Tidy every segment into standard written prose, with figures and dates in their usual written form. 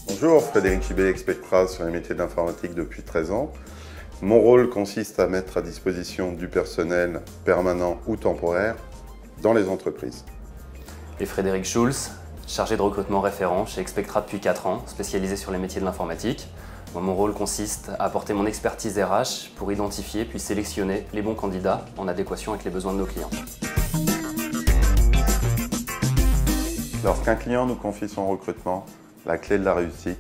Bonjour, Frédéric Gibet, Spectra sur les métiers de l'informatique depuis 13 ans. Mon rôle consiste à mettre à disposition du personnel permanent ou temporaire dans les entreprises. Et Frédéric Schulz, chargé de recrutement référent chez Spectra depuis 4 ans, spécialisé sur les métiers de l'informatique. Mon rôle consiste à apporter mon expertise RH pour identifier puis sélectionner les bons candidats en adéquation avec les besoins de nos clients. Lorsqu'un client nous confie son recrutement, la clé de la réussite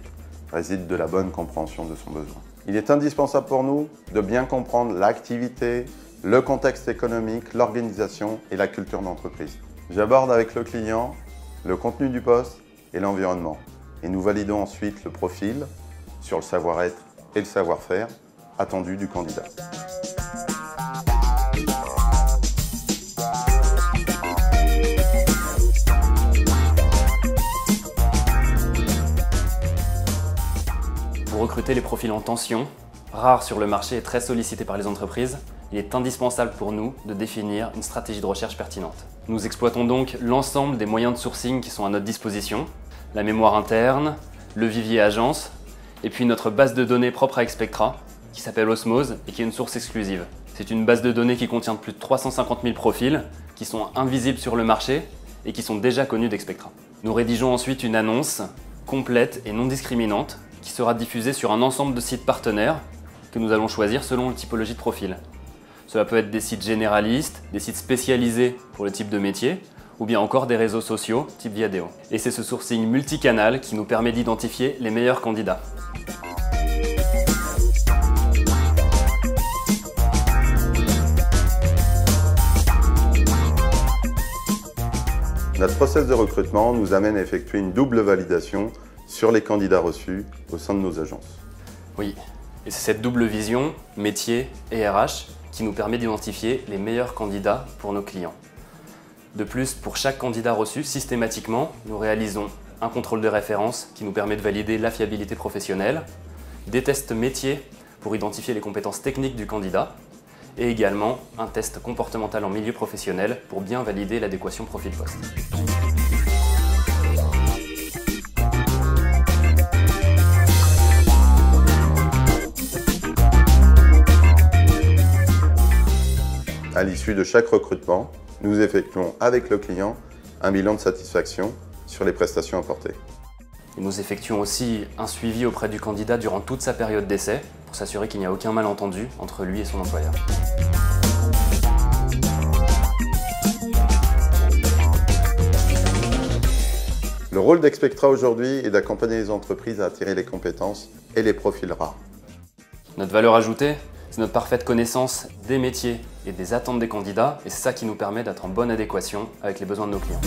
réside de la bonne compréhension de son besoin. Il est indispensable pour nous de bien comprendre l'activité, le contexte économique, l'organisation et la culture d'entreprise. J'aborde avec le client le contenu du poste et l'environnement. Et nous validons ensuite le profil sur le savoir-être et le savoir-faire attendu du candidat. Pour recruter les profils en tension, rares sur le marché et très sollicités par les entreprises, il est indispensable pour nous de définir une stratégie de recherche pertinente. Nous exploitons donc l'ensemble des moyens de sourcing qui sont à notre disposition, la mémoire interne, le vivier agence, et puis notre base de données propre à Spectra, qui s'appelle Osmose et qui est une source exclusive. C'est une base de données qui contient plus de 350 000 profils, qui sont invisibles sur le marché et qui sont déjà connus d'Spectra. Nous rédigeons ensuite une annonce complète et non discriminante, qui sera diffusée sur un ensemble de sites partenaires que nous allons choisir selon la typologie de profil. Cela peut être des sites généralistes, des sites spécialisés pour le type de métier, ou bien encore des réseaux sociaux type Viadeo. Et c'est ce sourcing multicanal qui nous permet d'identifier les meilleurs candidats. Notre process de recrutement nous amène à effectuer une double validation sur les candidats reçus au sein de nos agences. Oui, et c'est cette double vision, métier et RH, qui nous permet d'identifier les meilleurs candidats pour nos clients. De plus, pour chaque candidat reçu, systématiquement, nous réalisons un contrôle de référence qui nous permet de valider la fiabilité professionnelle, des tests métiers pour identifier les compétences techniques du candidat, et également un test comportemental en milieu professionnel pour bien valider l'adéquation profil-poste. À l'issue de chaque recrutement, nous effectuons avec le client un bilan de satisfaction sur les prestations apportées. Et nous effectuons aussi un suivi auprès du candidat durant toute sa période d'essai pour s'assurer qu'il n'y a aucun malentendu entre lui et son employeur. Le rôle d'Spectra aujourd'hui est d'accompagner les entreprises à attirer les compétences et les profils rares. Notre valeur ajoutée, c'est notre parfaite connaissance des métiers et des attentes des candidats, et c'est ça qui nous permet d'être en bonne adéquation avec les besoins de nos clients.